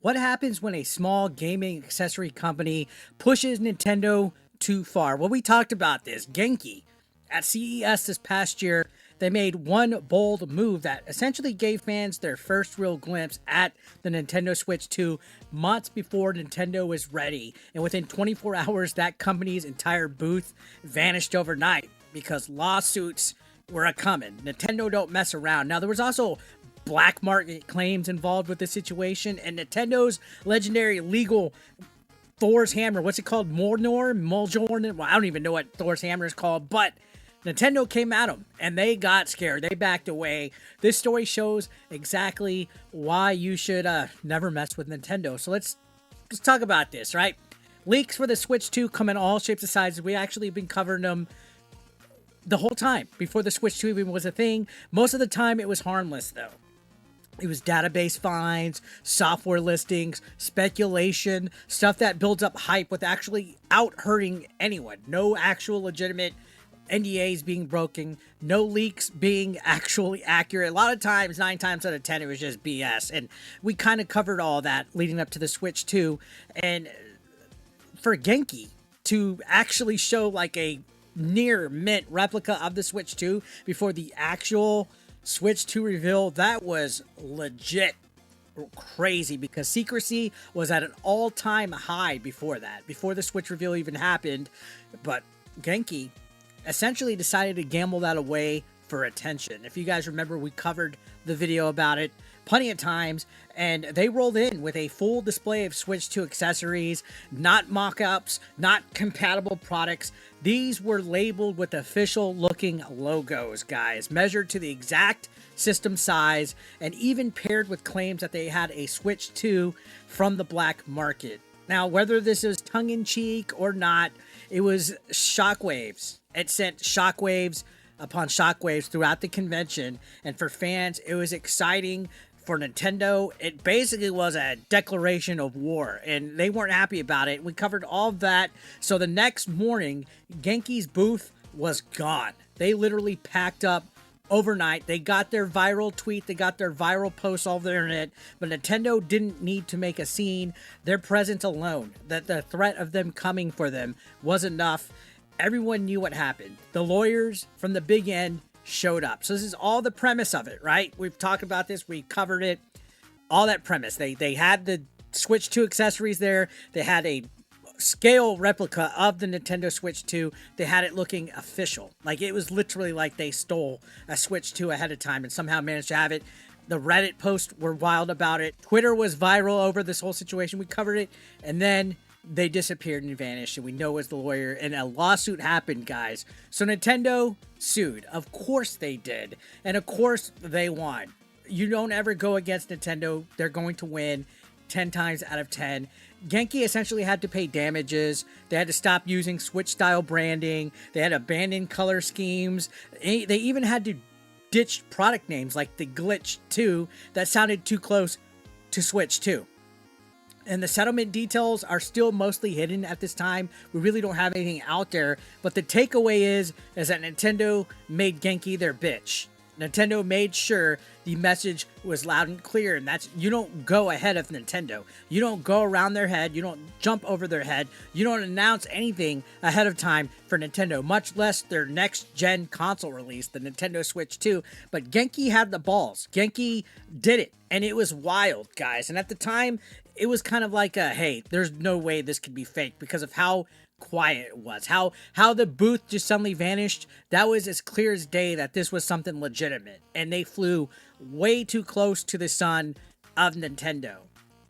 What happens when a small gaming accessory company pushes Nintendo too far? Well, we talked about this. Genki at CES this past year, they made one bold move that essentially gave fans their first real glimpse at the Nintendo Switch 2 months before Nintendo was ready. And within 24 hours, that company's entire booth vanished overnight because lawsuits were a coming. Nintendo don't mess around. Now, there was also black market claims involved with the situation, and Nintendo's legendary legal Thor's hammer, what's it called? Mjolnir? Well, I don't even know what Thor's hammer is called, but Nintendo came at them and they got scared. They backed away. This story shows exactly why you should never mess with Nintendo. So let's talk about this, right? Leaks for the Switch 2 come in all shapes and sizes. We actually have been covering them the whole time before the Switch 2 even was a thing. Most of the time it was harmless though. It was database finds, software listings, speculation, stuff that builds up hype with actually out hurting anyone. No actual legitimate NDAs being broken, no leaks being actually accurate. A lot of times, 9 times out of 10, it was just BS. And we kind of covered all that leading up to the Switch 2. And for Genki to actually show like a near mint replica of the Switch 2 before the actual Switch 2 reveal, that was legit crazy because secrecy was at an all-time high before that, before the Switch reveal even happened. But Genki essentially decided to gamble that away for attention. If you guys remember, we covered the video about it plenty of times, and they rolled in with a full display of Switch 2 accessories, not mock-ups, not compatible products. These were labeled with official looking logos, guys, measured to the exact system size, and even paired with claims that they had a Switch 2 from the black market. Now, whether this is tongue-in-cheek or not, it was shockwaves. It sent shockwaves upon shockwaves throughout the convention, and for fans, it was exciting. For Nintendo, it basically was a declaration of war, and they weren't happy about it. We covered all of that. So the next morning, Genki's booth was gone. They literally packed up overnight. They got their viral tweet, they got their viral posts all over the internet, but Nintendo didn't need to make a scene. Their presence alone, that the threat of them coming for them was enough. Everyone knew what happened. The lawyers from the big end showed up. So this is all the premise of it, right? We've talked about this, we covered it, all that premise. They had the Switch 2 accessories there. They had a scale replica of the Nintendo Switch 2. They had it looking official. Like it was literally like they stole a Switch 2 ahead of time and somehow managed to have it. The Reddit posts were wild about it. Twitter was viral over this whole situation. We covered it, and then they disappeared and vanished, and we know it was the lawyer, and a lawsuit happened, guys. So Nintendo sued. Of course they did, and of course they won. You don't ever go against Nintendo. They're going to win 10 times out of 10. Genki essentially had to pay damages. They had to stop using Switch-style branding. They had to abandon color schemes. They even had to ditch product names like the Glitch 2 that sounded too close to Switch 2. And the settlement details are still mostly hidden at this time. We really don't have anything out there. But the takeaway is that Nintendo made Genki their bitch. Nintendo made sure the message was loud and clear, and that's, you don't go ahead of Nintendo. You don't go around their head. You don't jump over their head. You don't announce anything ahead of time for Nintendo, much less their next-gen console release, the Nintendo Switch 2. But Genki had the balls. Genki did it, and it was wild, guys. And at the time, it was kind of like a, hey, there's no way this could be fake because of how quiet it was, how the booth just suddenly vanished. That was as clear as day that this was something legitimate, and they flew way too close to the sun of Nintendo.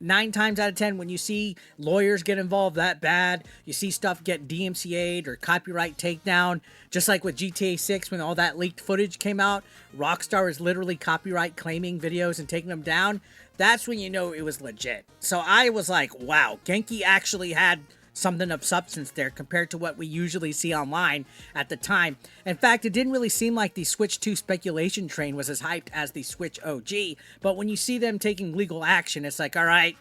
9 times out of 10, when you see lawyers get involved that bad, you see stuff get DMCA'd or copyright takedown, just like with GTA 6 when all that leaked footage came out, Rockstar was literally copyright claiming videos and taking them down. That's when you know it was legit. So I was like, wow, Genki actually had something of substance there compared to what we usually see online at the time. In fact, it didn't really seem like the Switch 2 speculation train was as hyped as the Switch OG, but when you see them taking legal action, it's like, all right,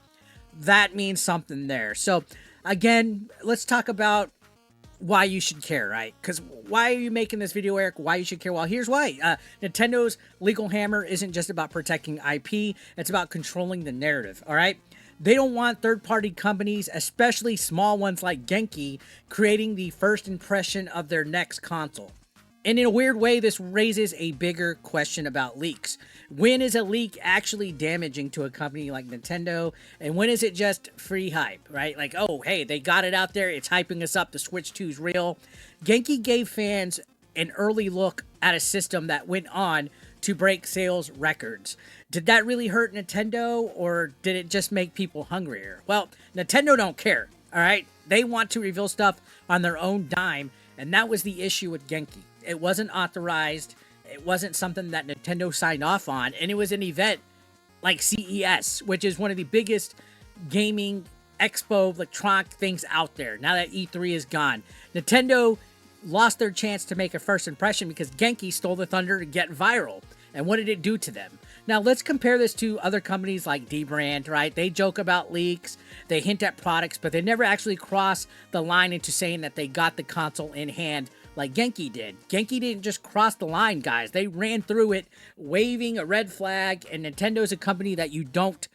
that means something there. So again, let's talk about why you should care, right? Because why are you making this video, Eric? Why you should care? Well, here's why. Nintendo's legal hammer isn't just about protecting IP. It's about controlling the narrative, all right? They don't want third-party companies, especially small ones like Genki, creating the first impression of their next console. And in a weird way, this raises a bigger question about leaks. When is a leak actually damaging to a company like Nintendo? And when is it just free hype, right? Like, oh, hey, they got it out there. It's hyping us up. The Switch 2 is real. Genki gave fans an early look at a system that went on to break sales records. Did that really hurt Nintendo, or did it just make people hungrier? Well, Nintendo don't care, all right? They want to reveal stuff on their own dime, and that was the issue with Genki. It wasn't authorized. It wasn't something that Nintendo signed off on. And it was an event like CES, which is one of the biggest gaming expo electronic things out there. Now that E3 is gone, Nintendo lost their chance to make a first impression because Genki stole the thunder to get viral. And what did it do to them? Now, let's compare this to other companies like D-Brand, right? They joke about leaks, they hint at products, but they never actually cross the line into saying that they got the console in hand like Genki did. Genki didn't just cross the line, guys. They ran through it, waving a red flag, and Nintendo's a company that you don't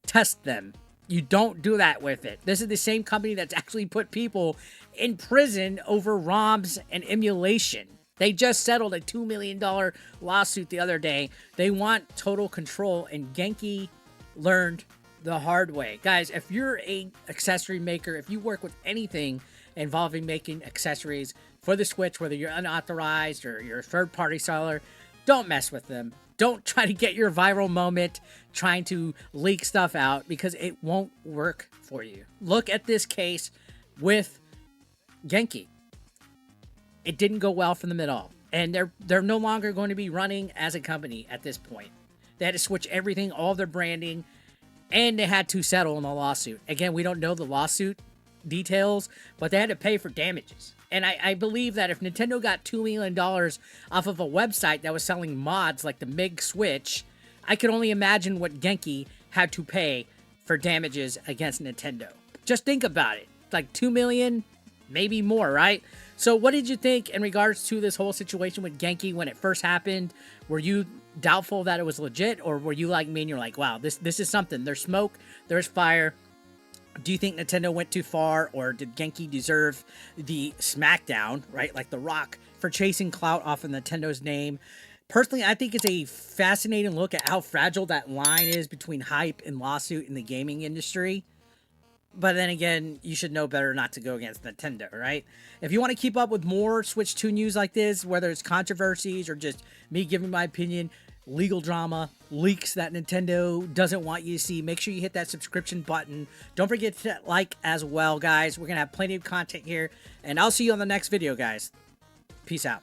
test them. You don't do that with it. This is the same company that's actually put people in prison over ROMs and emulation. They just settled a $2 million lawsuit the other day. They want total control, and Genki learned the hard way. Guys, if you're an accessory maker, if you work with anything involving making accessories for the Switch, whether you're unauthorized or you're a third-party seller, don't mess with them. Don't try to get your viral moment trying to leak stuff out, because it won't work for you. Look at this case with Genki. It didn't go well for them at all. And they're no longer going to be running as a company at this point. They had to switch everything, all their branding, and they had to settle in a lawsuit. Again, we don't know the lawsuit details, but they had to pay for damages. And I believe that if Nintendo got $2 million off of a website that was selling mods like the MiG Switch, I could only imagine what Genki had to pay for damages against Nintendo. Just think about it. Like $2 million, maybe more, right? So what did you think in regards to this whole situation with Genki when it first happened? Were you doubtful that it was legit, or were you like me and you're like, wow, this is something. There's smoke, there's fire. Do you think Nintendo went too far, or did Genki deserve the smackdown, right? Like The Rock, for chasing clout off of Nintendo's name? Personally, I think it's a fascinating look at how fragile that line is between hype and lawsuit in the gaming industry. But then again, you should know better not to go against Nintendo, right? If you want to keep up with more Switch 2 news like this, whether it's controversies or just me giving my opinion, legal drama, leaks that Nintendo doesn't want you to see, make sure you hit that subscription button. Don't forget to like as well, guys. We're going to have plenty of content here, and I'll see you on the next video, guys. Peace out.